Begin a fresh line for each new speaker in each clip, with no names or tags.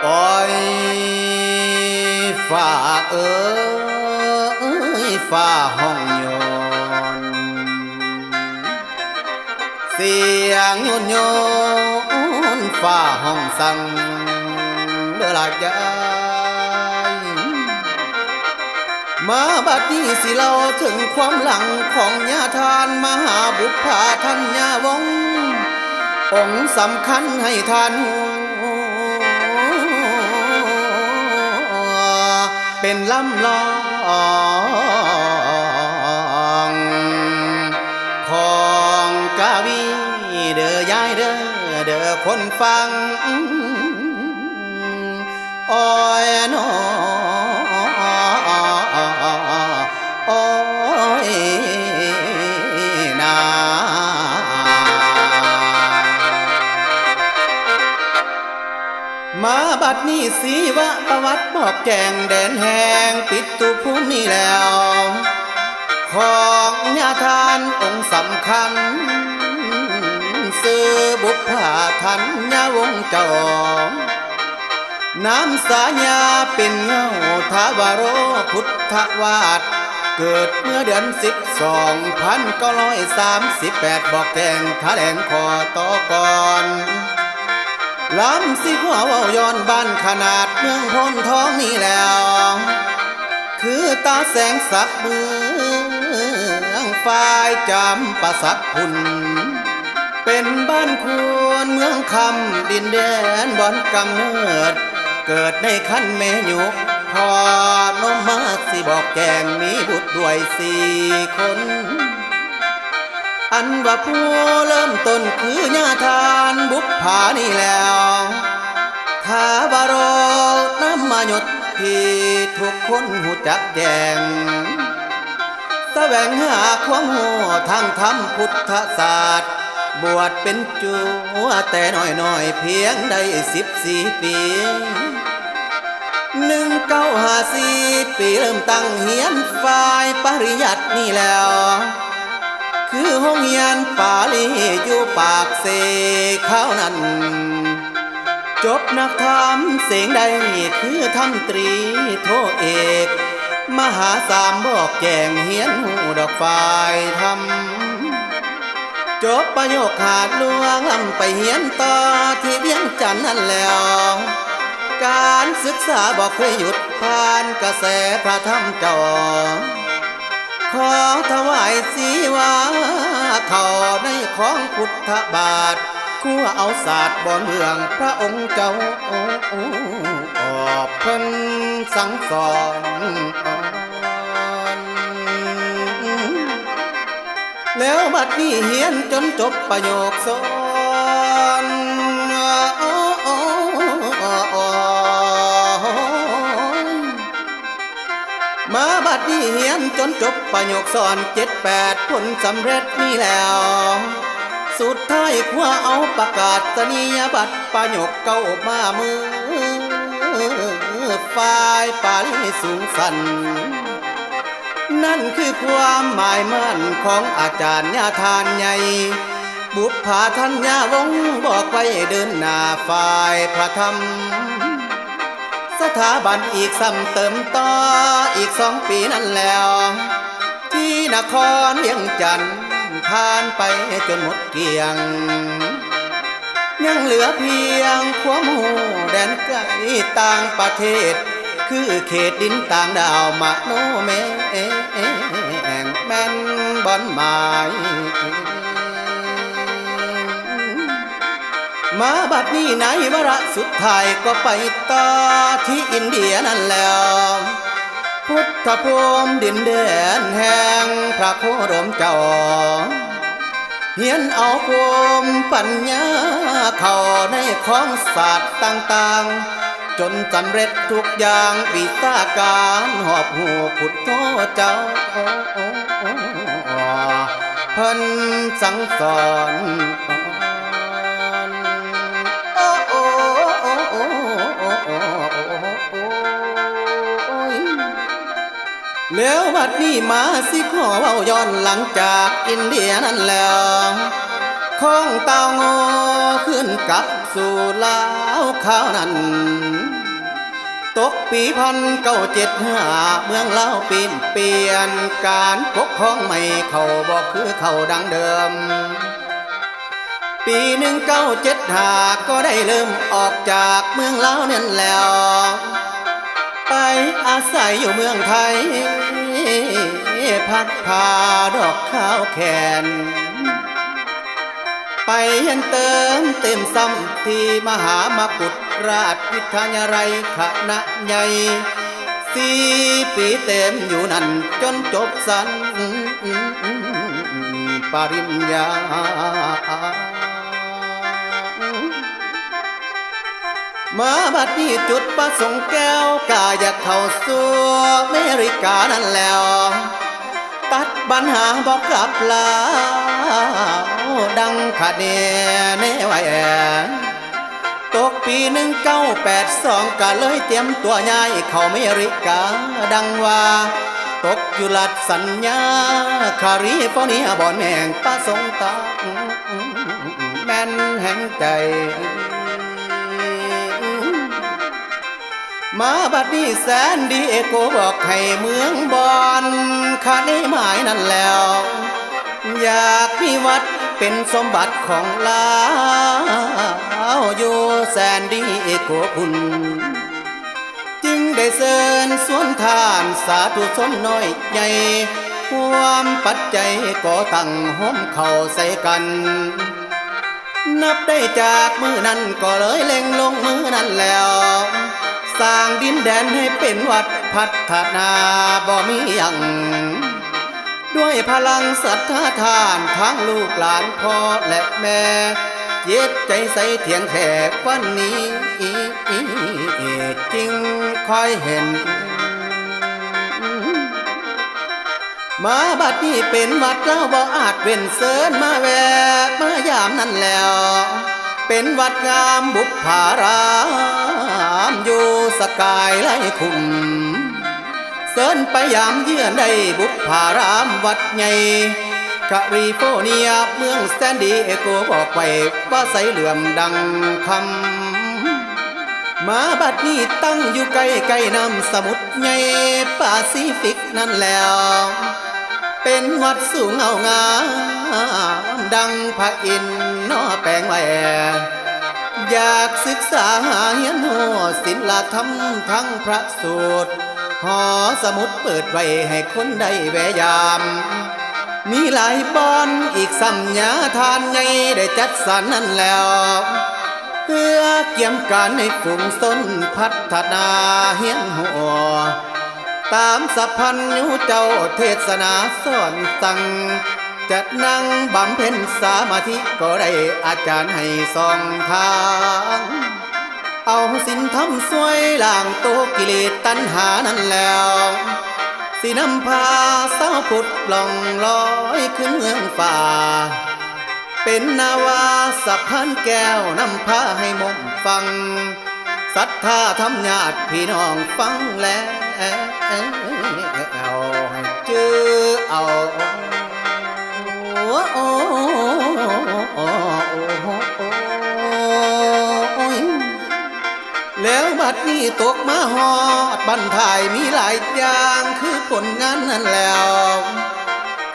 โอ้ยฝ่าเอ้ยฝ่าห้องโยนเสียงโยนโยนฝ่าห้องสั่งเด้อละยายมาบัดนี้สิเล่าถึงความหลังของญาทานมหาบุพภาทัญญาวงศ์องค์สำคัญให้ทานเป็นลำลองของกาวีเด้อยายเด้อเด้อคนฟังอ้อยน้ออ้อยนามาบัดนี้สีวะประวัติบอกแจงแดนแห่งปิดตุภูมินี้แล้วของญาทานองค์สำคัญซื้อบุพภาทัญญาวงศ์เจ้าน้ำสาญาเป็นเงาทาวโรพุทธวาสเกิดเมื่อเดือน12,938บอกแจงแถลงขอต่อก่อนลำสิหัวเว้าย้อนบ้านขนาดเมืองพนทองนี่แล้วคือตาแสงสักเมืองฝ่ายจำปะสักพุนเป็นบ้านควรเมืองคำดินแดนบ่อนกำเนิดเกิดในคันแม่ยุกพอนมมาสิบอกแจงมีบุตรด้วย4 คนอันว่าผู้เริ่มต้นคือญาทานบุพภานี่แล้วถ้าบารอนำมาหยดที่ทุกคนหูจักแจงแสวงหาความหูทางธรรมพุทธศาสตร์บวชเป็นจูแต่น้อยเพียงได้14 ปี1954 ปีเริ่มตั้งเฮียนฝ่ายปริยัตินี่แล้วคือห้องเรียนปาลีอยู่ปากเสข้าวนั้นจบนักธรรมเสียงใดคือธรรมตรีโทเอกมหาสามบอกแจงเฮียนหูดอกฝ่ายธรรมจบประโยคขาดลวงลำไปเฮียนต่อที่เวียงจันทน์นั่นแล้วการศึกษาบอกเคยหยุดผ่านกระแสพระธรรมเจ้าขอถวายสีวาเข้าในของพุทธบาทคู่เอาศาสตร์บ่เมืองพระองค์เจ้าออกเพิ่นสั่งสอนแล้วบัดนี้เฮียนจนจบประโยคสอนมาบัดนี้เฮียนจนจบประโยคสอน7-8 ผลสำเร็จนี่แล้วสุดท้ายคว้าเอาประกาศนียบัตรประโยคเก้ามามือฝ่ายปาลีสูงสันนั่นคือความหมายมั่นของอาจารย์ญาทานใหญ่บุพภาทัญญาวงศ์บอกไว้เดินหน้าฝ่ายพระธรรมสถาบันอีกซ้ำเติมต่ออีก2 ปีนั่นแล้วที่นครเวียงจันทน์ผ่านไปจนหมดเกลี้ยงยังเหลือเพียงความหูแดนไกลต่างประเทศคือเขตดินต่างดาวมโนแมงแม่นบอนหมายมาบัดนี้ในวาระสุดท้ายก็ไปต่อที่อินเดียนั่นแล้วพุทธภูมิดินแดนแห่งพระโคดมเจ้าเฮียนเอาภูมิปัญญาเข้าในของศาสตร์ต่างๆจนสำเร็จทุกอย่างวิชาการหอบหูพุทโธเจ้าเพิ่นสั่งสอนแล้วบัดนี้มาสิขอเว้าย้อนหลังจากอินเดียนั่นแล้ว ของเต่างอขึ้นกับสู่ลาวข้าวนั้นตกปี1975เมืองลาวปีนเปลี่ยนการปกครองใหม่เขาบอกคือเขาดังเดิมปี1975ก็ได้เริ่มออกจากเมืองลาวนั่นแล้วไปอาศัยอยู่เมืองไทยพักพาดอกข้าวแขนไปยังเติมเต็มซ้ำที่มหามกุฏราชวิทยาลัยคณะใหญ่4 ปีเต็มอยู่นั่นจนจบสันปริญญามาบัดนี้จุดประสงค์แก้วกาอยากเข้าสู่อเมริกานั่นแล้วตัดปัญหาบอกกลับลาดังขาดเนเนไว้ตกปี1982ก็เลยเตรียมตัวย้ายเข้าอเมริกาดังว่าตกอยู่รัฐสัญญาคาลิฟอร์เนียบ่อนแห่งประสงค์ตาแม่นแห่งใจมาบัดนี้แสนดีเอโกบอกให้เมืองบอนข้าได้หมายนั่นแล้วอยากมีวัดเป็นสมบัติของลาวอยู่แสนดีเอโกพุ่นจึงได้เชิญสวนทานสาธุชนน้อยใหญ่ความปัจจัยก็ตั้งห้อมเข้าใส่กันนับได้จากมือนั้นก็เลยเล็งลงมือนั้นแล้วสร้างดินแดนให้เป็นวัดพัฒนาบ่มีหยังด้วยพลังศรัทธาทานทั้งลูกหลานพ่อและแม่เย็ดใจใส่เถียงแขกวันนี้จริงคอยเห็นมาบัดนี้เป็นวัดแล้วบ่อาจเว้นเสินมาแวกมายามนั่นแล้วเป็นวัดงามบุพารามอยู่สกายไล่คุ้มเสินไปยามเยือนได้บุพารามวัดใหญ่แคลิฟอร์เนียเมืองแซนดิเอโกบอกไว้ว่าใสเหลื่อมดังคำมาบัดนี้ตั้งอยู่ใกล้ๆน้ำสมุทรใหญ่แปซิฟิกนั่นแล้วเป็นวัดสูงเอางามดังพระอินทร์นอแปลงไว้อยากศึกษาเรียนรู้ศิลธรรมทั้งพระสูตรหอสมุดเปิดไว้ให้คนได้แวะยามมีหลายบอนอีกสัมญาทานใหญ่ได้จัดสรรนั่นแล้วเพื่อเกี่ยมการในฝูงชนพัฒนาเฮียนหัวตามสัพพัญญูเจ้าเทศนาสอนสั่งจัดนั่งบำเพ็ญสมาธิก็ได้อาจารย์ให้ส่องทางเอาศีลธรรมสวยล้างตัวกิเลสตัณหานั่นแล้วสินำพาสาวพุทธล่องลอยขึ้นเมืองฝ่าเป็นนาวาสะพานแก้วนำพาให้มมฟังศรัทธาธรรมญาติพี่น้องฟังแล้วเอาให้เจอเอาแล้วบัดนี้ตกมาฮอดบรรทายมีหลายอย่างคือผลงานนั่นแล้ว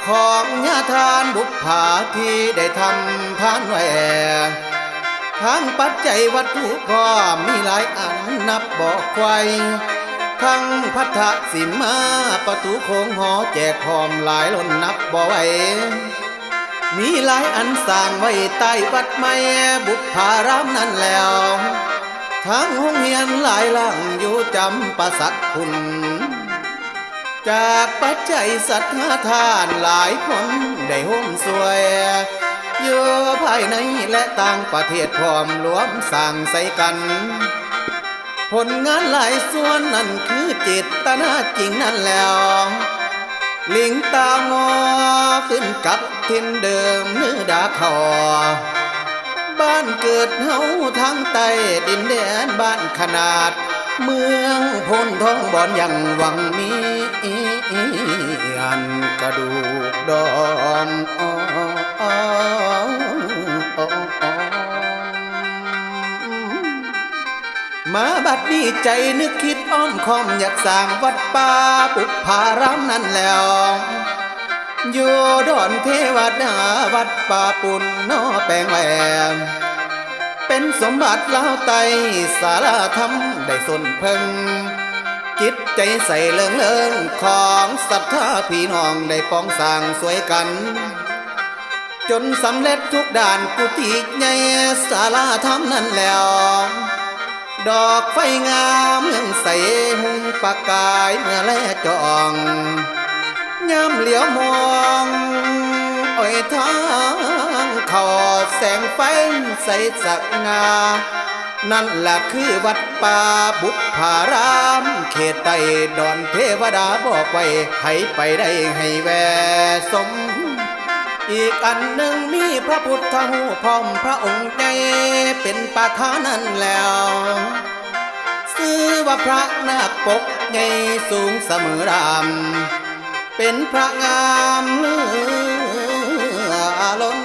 ของญาทานบุพภาที่ได้ทำทานไว้ทั้งปัจจัยวัตถุพร้อมมีหลายอันนับบอกไว้ทั้งพัทธสินมาประตูโค้งหอแจกพร้อมหลายล้นนับบ่ไหวมีหลายอันสร้างไว้ใต้วัดใหม่บุพภารามนั่นแล้วทั้งห้องเรียนหลายหลังอยู่จำปาสักคุณจากปัจจัยศรัทธาทานหลายคนได้ห่มสวยอยู่ภายในและต่างประเทศพร้อมรวมสร้างใส่กันผลงานหลายส่วนนั่นคือเจตนาจริงนั่นแล้วลิงตางอขึ้นกับทินเดิมเนื้อดาคอบ้านเกิดเฮาทางใต้ดินแดนบ้านขนาดเมืองพ้นท้องบ่อนยังหวังมีอันกระดูกดอม โอ้มาบัดนี้ใจนึกคิดอ้อมคอมอยากสร้างวัดป่าปุพพารามนั่นแล้วอยู่ดอนเทวดาวัดป่าปุ่นนอแปลงแหลมเป็นสมบัติเล้าไตสาราธรรมได้สนเพิ่งจิตใจใส่เลิงของศรัทธาพี่น้องได้ป้องสร้างสวยกันจนสำเร็จทุกด่านกุฏิใหญ่ศาลาธรรมนั่นแล้วดอกไฟงามเมืองใสหุงประกายเมื่อแลจองยามเหลียวมองอ้อยทางเขาแสงไฟใสสักงานั่นแหละคือวัดป่าบุพารามเขตใต้ดอนเทวดาบอกไว้ให้ไปได้ให้แวสมอีกอันหนึ่งมีพระพุทธหูพร้อมพระองค์ใหญ่เป็นประธานนั่นแล้วชื่อว่าพระนาคปกใหญ่สูงเสมอรามเป็นพระงามเลือล้น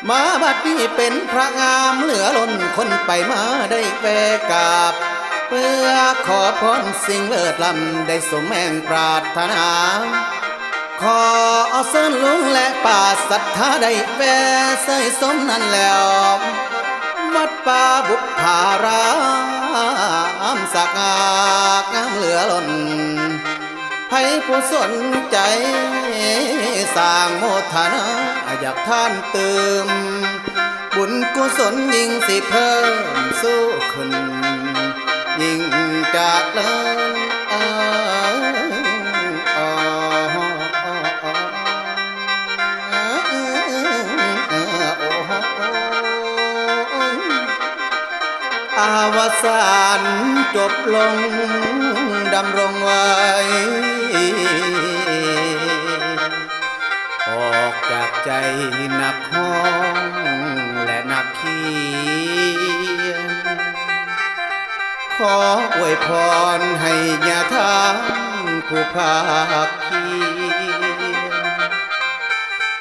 มาบัดนี้เป็นพระงามเหลือล้นคนไปมาได้แวะกราบเพื่อขอพรสิ่งเลิศล้ำได้สมแม่งปรารถนาขอเส้นลุงและป่าศรัทธาได้แวะใส่สมนั่นแล้ววัดป่าบุพารามสักงามเหลือล้นให้ผู้สนใจสร้างโมทนาอยากท่านเติมบุญกุศลยิ่งสิเพิ่มสู้ขึ้นยิ่งจากเลิศอาวสานจบลงดำรงไว้ออกจากใจนักห้องและนักเขียนขออวยพรให้ญาทานผู้ภาคเพียร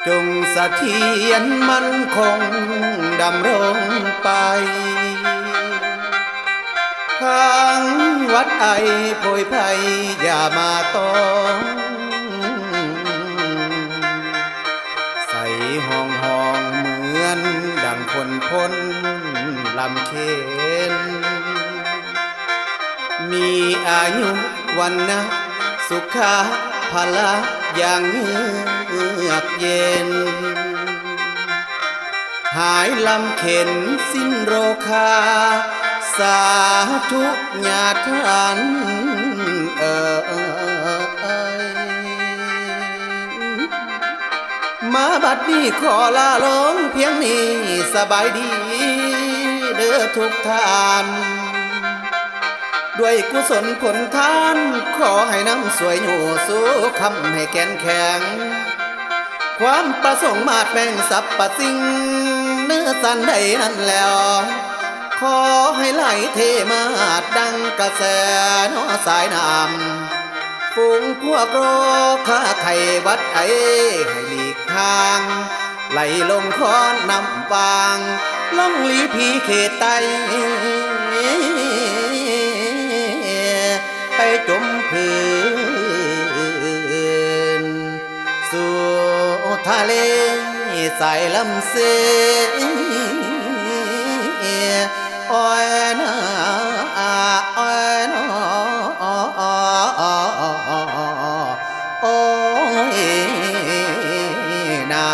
จงเสถียรมั่นคงดำรงไปทางวัดไอโพยไพอย่ามาต้องใส่ห้องเหมือนดังคนพ้นลำเค็นมีอายุวันนะสุขาภละอย่างเยือกเย็นหายลำเข็นสิ้นโรคาสาธุญาทานมาบัดนี้ขอลาลงเพียงนี้สบายดีเด้อทุกท่านด้วยกุศลผลทานขอให้น้ำสวยอยู่สู้คำให้แก่นแข็งความประสงค์มาดแบ่งสรรพสิ่งเนื้อสันใดนั่นแล้วขอให้ไหลเทมาดดังกระแสน้อสายน้ำฝูงพวกโรค้าไข่วัดไอให้หลีกทางไหลลงคอนนำฟางล่องลีพีเขตใต้ไปจมพื้นสู่ทะเลสายลำเสอ้อยนาอ้อยนโอ้ยนา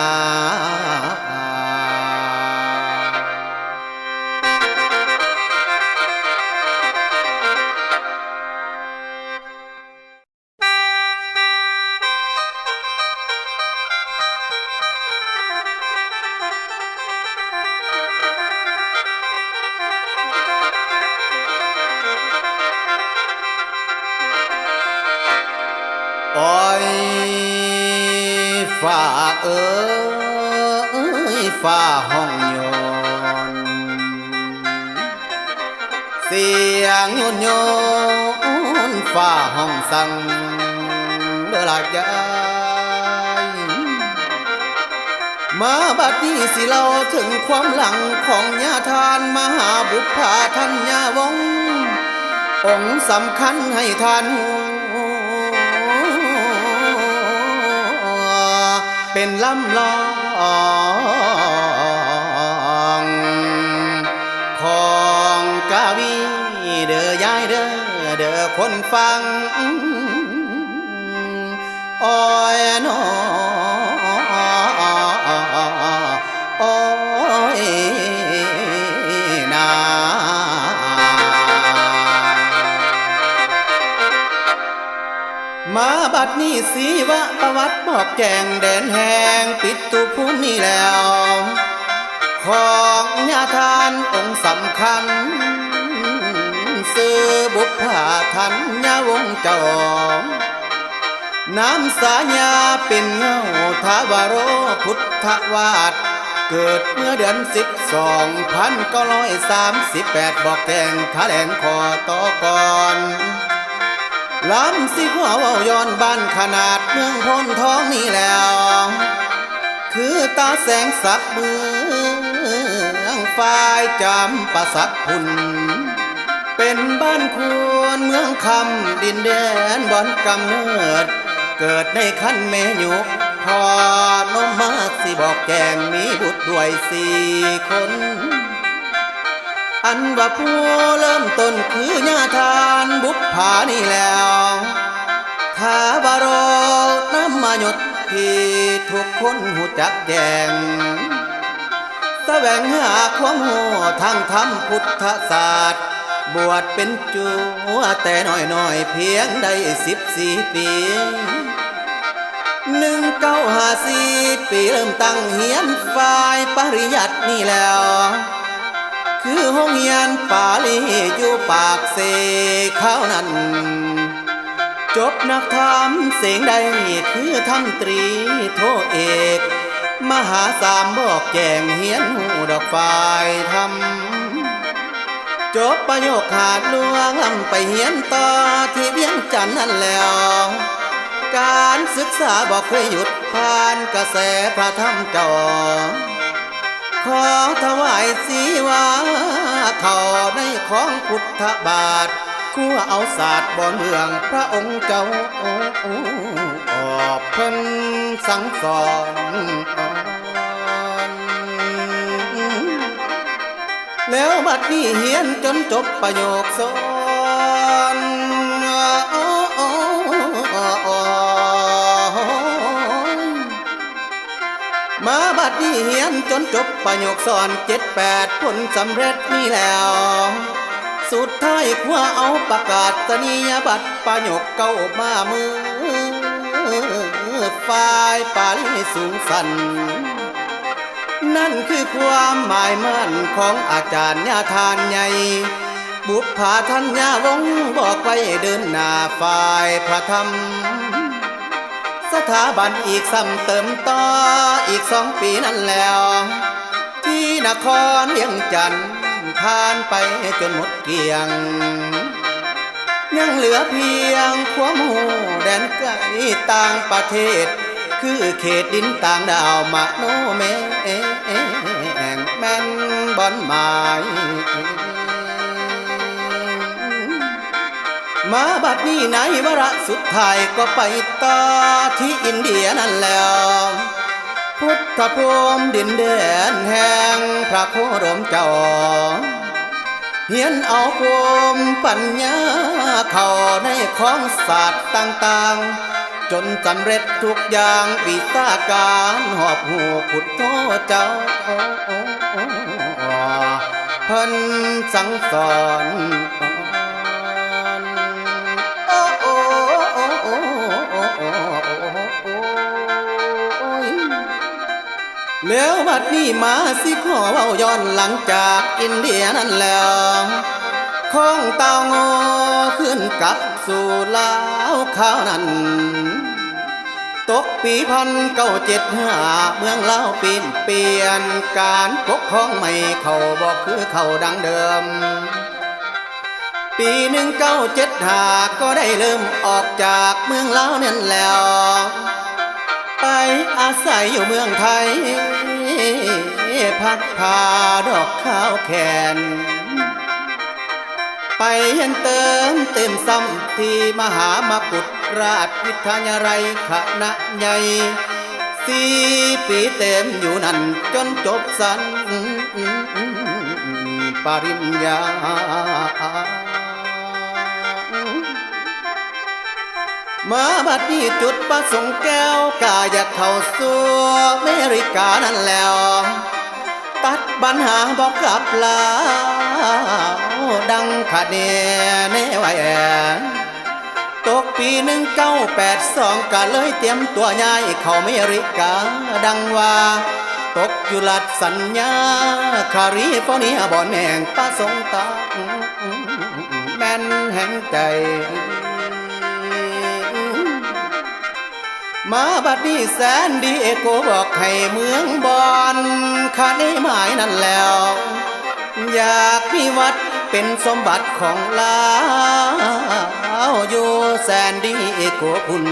โอ้ยฝ่าเอ้ยฝ่าห้องโยนเสียงโยนโยนฝ่าห้องสั่งเด้ หลายยายมาบัดนี้สิเล่าถึงความหลังของญาทานมหาบุพาทัญญาวงศ์องค์สำคัญให้ทานเป็นลำลองของกาวีเด้อยายเด้อเด้อคนฟังอ้อยน้อโอ้ยนามาบัดนี้สีวะประวัติบอกแจงแดนแห่งปิดตุภูมิแล้ว ของญาทานองค์สำคัญซื้อบุพผาทัญญาวงศ์เจ้าน้ำสาญาเป็นเงาทาวโรพุทธวาสเกิดเมื่อเดือน12,938บอกแกงแถลงคอต่อก่อนลำสิหัวเว้าย้อนบ้านขนาดเมืองพนทองนี่แล้วคือตาแสงสักเมืองฝ่ายจำปะสักพุนเป็นบ้านควรเมืองคำดินแดนบ่อนกำเนิดเกิดในขั้นเมยุพอนมมาสิบอกแกงมีบุตรด้วย4 คนอันว่าผู้เริ่มต้นคือญาทานบุพผานี่แล้วถ้าบารน้ำมาหยดที่ทุกคนหูจักแยงแสวงหาความหูทางธรรมพุทธศาสตร์บวชเป็นจูแต่น้อยๆเพียงได้14 ปี1954 ปีเริ่มตั้งเฮียนฝ่ายปริยัตินี่แล้วคือห้องเรียนปาลีอยู่ปากเสเขานั้นจบนักธรรมเสียงใดคือทำตรีโทเอกมหาสามบอกแจงเฮียนหูดอกฝ่ายธรรมจบประโยคขาดลวงลำไปเฮียนต่อที่เวียงจันทน์นั่นแล้วการศึกษาบอกเคยหยุดผ่านกระแสพระธรรมเจ้าขอถวายสีวาเข้าในของพุทธบาทคู่เอาศาสตร์บ่เมืองพระองค์เจ้าออกเพิ่นสั่งสอนแล้วบัดนี้เฮียนจนจบประโยคสอนมาบัดนี้เฮียนจนจบประโยคสอน7-8 ผลสำเร็จนี่แล้วสุดท้ายคว้าเอาประกาศนียบัตรประโยคเก้ามามือฝ่ายปาลีสูงสันนั่นคือความหมายมั่นของอาจารย์ญาทานใหญ่บุพผาทัญญาวงศ์บอกไว้เดินหน้าฝ่ายพระธรรมสถาบันอีกซ้ำเติมต่ออีก2 ปีนั่นแล้วที่นครเวียงจันทน์ผ่านไปจนหมดเกลี้ยงยังเหลือเพียงความหูแดนไกลต่างประเทศคือเขตดินต่างดาวมะโนเมงแม่นบอนหมายมาบัดนี้ในวาระสุดท้ายก็ไปต่อที่อินเดียนั่นแล้วพุทธภูมิดินแดนแห่งพระโคดมเจ้าเฮียนเอาภูมิปัญญาเข้าในของศาสตร์ต่างๆจนสำเร็จทุกอย่างวิชาการหอบหูพุทโธเจ้าเพิ่นสั่งสอนแล้วบัดนี้มาสิขอเว้าย้อนหลังจากอินเดียนั่นแล้วของเต่างอขึ้นกับสู่ลาวข้าวนั้นตกปี1975เมืองลาวเปลี่ยนการปกครองใหม่เขาบอกคือเขาดังเดิม ปี1975ก็ได้เริ่มออกจากเมืองลาวนั่นแล้วไปอาศัยอยู่เมืองไทยพักพาดอกข้าวแขนไปยันเติมเต็มซ้ำที่มหามกุฏราชวิทยาลัยคณะใหญ่4 ปีเต็มอยู่นั่นจนจบสันปริญญามาบัดนี้จุดประสงค์แก้วกาอยากเข้าสู่อเมริกานั่นแล้วตัดปัญหาบอกกลับลาดังขาดเนเนไว้ตกปี1982ก็เลยเตรียมตัวย้ายเข้าอเมริกาดังว่าตกอยู่รัฐสัญญาคาลิฟอร์เนียบ่อนแห่งประสงค์ตาแม่นแห่งใจมาบัดนี้แสนดีเอโกบอกให้เมืองบอนคาได้หมายนั่นแล้วอยากมีวัดเป็นสมบัติของลาวอยู่แสนดีเอโกคุณ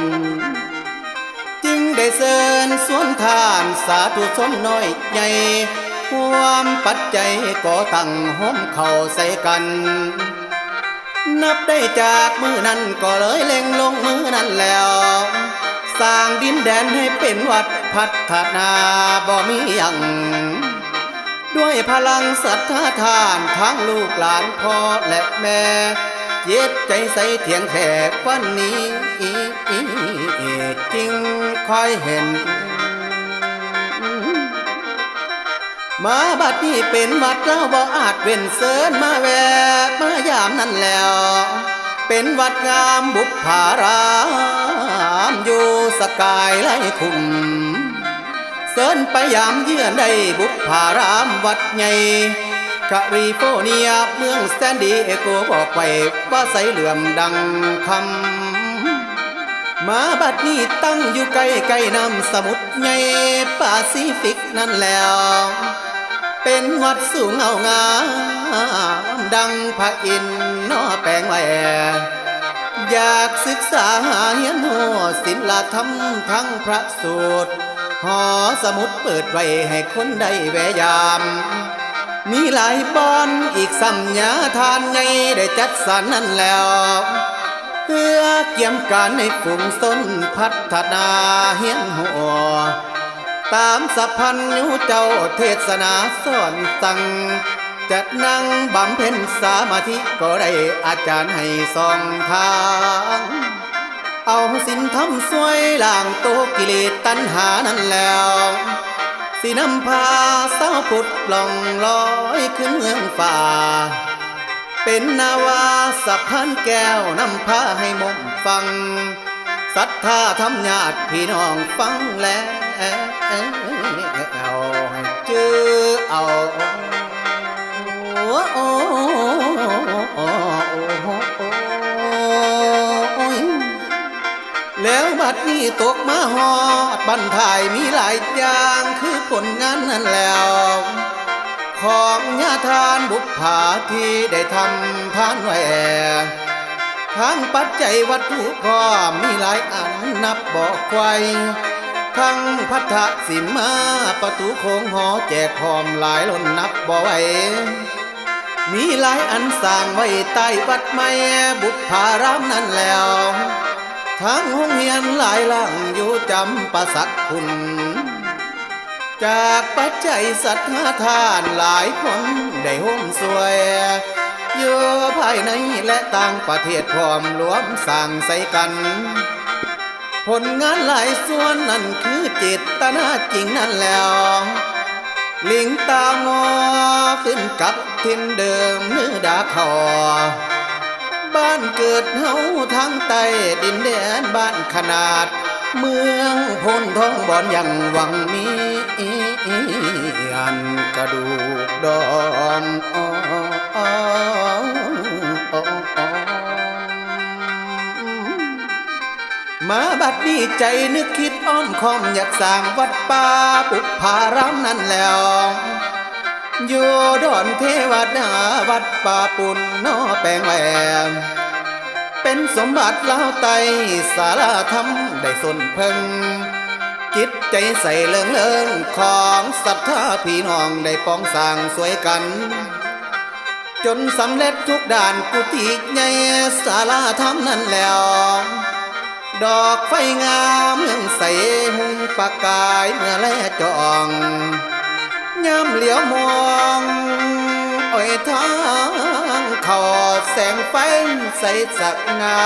จึงได้เชิญสวนทานสาธุชนน้อยใหญ่ความปัจจัยก็ตั้งห้อมเข่าใส่กันนับได้จากมือนั้นก็เลยเล็งลงมือนั้นแล้วสร้างดินแดนให้เป็นวัดพัฒนาบ่มีหยังด้วยพลังศรัทธาทานทั้งลูกหลานพ่อและแม่เย็ดใจใส่เถียงแขกวันนี้จริงคอยเห็นมาบัดนี้เป็นวัดแล้วบ่อาจเว้นเสินมาแวะมายามนั่นแล้วเป็นวัดงามบุพภารามอยู่สกายไล่คุมเสินไปยามเยือนได้บุพภารามวัดใหญ่แคลิฟอร์เนียเมืองแซนดิเอโกบอกไว้ว่าใสเหลื่อมดังคำมาบัดนี้ตั้งอยู่ใกล้ๆน้ำสมุทรใหญ่แปซิฟิกนั่นแล้วเป็นวัดสูงเอางามดังพระอินทร์นอแปลงไว้อยากศึกษาเรียนรู้ศิลธรรมทั้งพระสูตรหอสมุดเปิดไว้ให้คนได้แวะยามมีหลายบอนอีกสัมญาทานใหญ่ได้จัดสรรนั่นแล้วเพื่อเกี่ยมการในฝูงชนพัฒนาเฮียนหัวตามสัพพัญญูเจ้าเทศนาสอนสั่งจัดนั่งบำเพ็ญสมาธิก็ได้อาจารย์ให้สองทางเอาศีลธรรมสวยล้างโตกิเลสตัณหานั่นแล้วสินำพาสาวพุทธล่องลอยขึ้นเมืองฝ่าเป็นนาวาสะพานแก้วนำพาให้มงฟังศรัทธาธรรมญาติพี่น้องฟังแล้วเอาให้เจอเอาแล้วบัดนี้ตกมาฮอดบรรทายมีหลายอย่างคือผลงานนั้นแล้วของญาทานบุพภาที่ได้ทำทานไว้ทั้งปัจจัยวัตถุพร้อมมีหลายอันนับบอกไว้ทั้งพัทธสิมาประตูโค้งหอแจกพร้อมหลายล้นนับบ่ไหวมีหลายอันสร้างไว้ใต้วัดใหม่บุพภารามนั่นแล้วทั้งห้องเรียนหลายหลังอยู่จำปาสักคุณจากปัจจัยศรัทธาทานหลายคนได้ห่มสวยอยู่ภายในและต่างประเทศพร้อมรวมสร้างใส่กันผลงานหลายส่วนนั่นคือเจตนาจริงนั่นแล้วลิงตางอขึ้นกับทินเดิมเนื้อดาคอบ้านเกิดเฮาทางใต้ดินแดนบ้านขนาดเมืองพนทองบอนยังหวังมีอันกระดูกดอนมาบัดนี้ใจนึกคิดอ้อมคอมอยากสร้างวัดป่าบุพภารามนั่นแล้ว อยู่ดอนเทวดาวัดป่าปุ่นนอแปลงแหวมเป็นสมบัติลาวไตสาราธรรมได้สนเพิ่งจิตใจใส่เลิงเลิงของศรัทธาพี่น้องได้ป้องสร้างสวยกันจนสำเร็จทุกด่านกุฏิใหญ่ศาลาธรรมนั่นแล้วดอกไฟงามเมืองใสหุงประกายเมื่อแลจองยามเหลียวมองอ้อยทางเข้าแสงไฟใสสักงา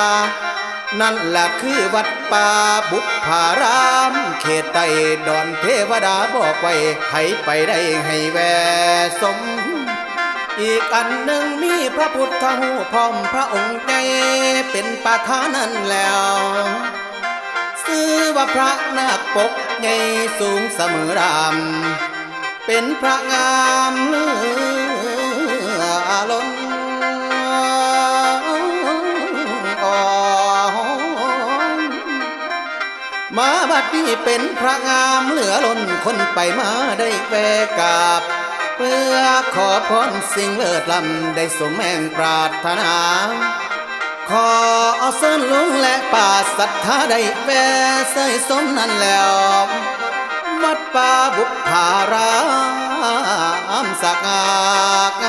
นั่นแหละคือวัดป่าบุพารามเขตใต้ดอนเทวดาบอกไว้ให้ไปได้ให้แวสมอีกอันหนึ่งมีพระพุทธรูปพร้อมพระองค์ใหญ่เป็นประธานนั่นแล้วชื่อว่าพระนาคปกใหญ่สูงเสมอรามเป็นพระงามเลือล้นมาบัดนี้เป็นพระงามเหลือล้นคนไปมาได้แวะกราบเพื่อขอพรสิ่งเลิศล้ำได้สมแห่งปรารถนาขอเส้นลุงและป่าศรัทธาได้แวะเสยสมนั้นแล้ววัดป่าบุพารามสักง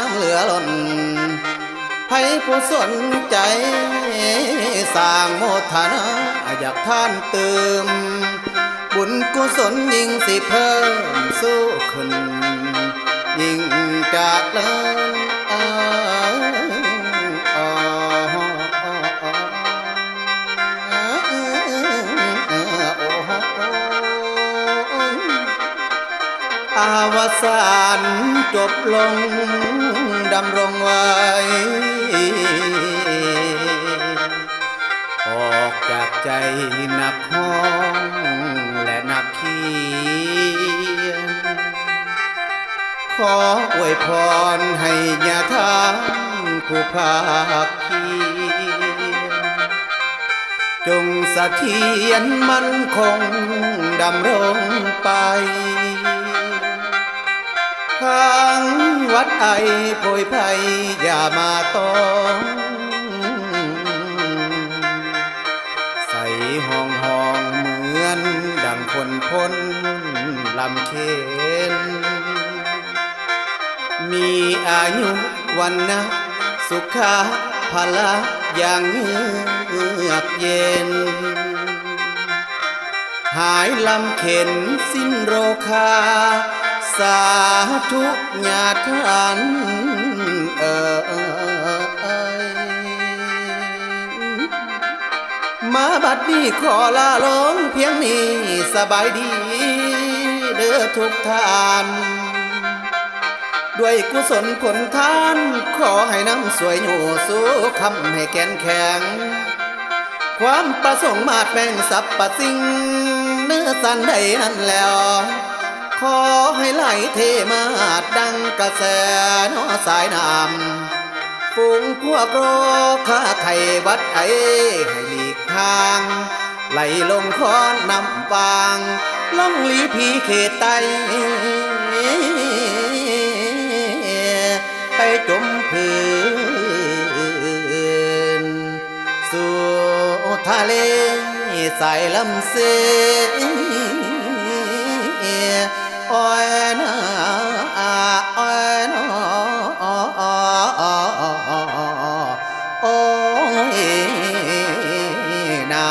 ามเหลือล้นให้ผู้สนใจสร้างโมทนาอยากท่านเติมบุญกุศลยิ่งสิเพิ่มสู้ขึ้นยิ่งจากเลิศอาวสานจบลงดำรงไว้ออกจากใจนักห้องและนักเขียนขออวยพรให้ญาทานผู้ภาคเพียรจงเสถียรมั่นคงดำรงไปทางวัดไอโพยไพอย่ามาต้องใส่ห้องเหมือนดังคนพ้นลำเค็นมีอายุวันนะสุขะพละอย่างเยือกเย็นหายลำเข็นสิ้นโรคาสาธุญาทานมาบัดนี้ขอลาลงเพียงนี้สบายดีเด้อทุกท่านด้วยกุศลผลทานขอให้น้ำสวยอยู่สู้คำให้แก่นแข็งความประสงค์มาดแบ่งสรรพสิ่งเนื้อสันใดนั่นแล้วขอให้ไหลเทมาดดังกระแสนอสายน้ำฝูงพวกโรข้าไทยวัดไอให้หลีกทางไหลลงคอนนำวางล่องลีพีเขตไตไปจมพื้นสู่ทะเลสายลำเสอ้อยนาอ้อยนาโอ้ยนา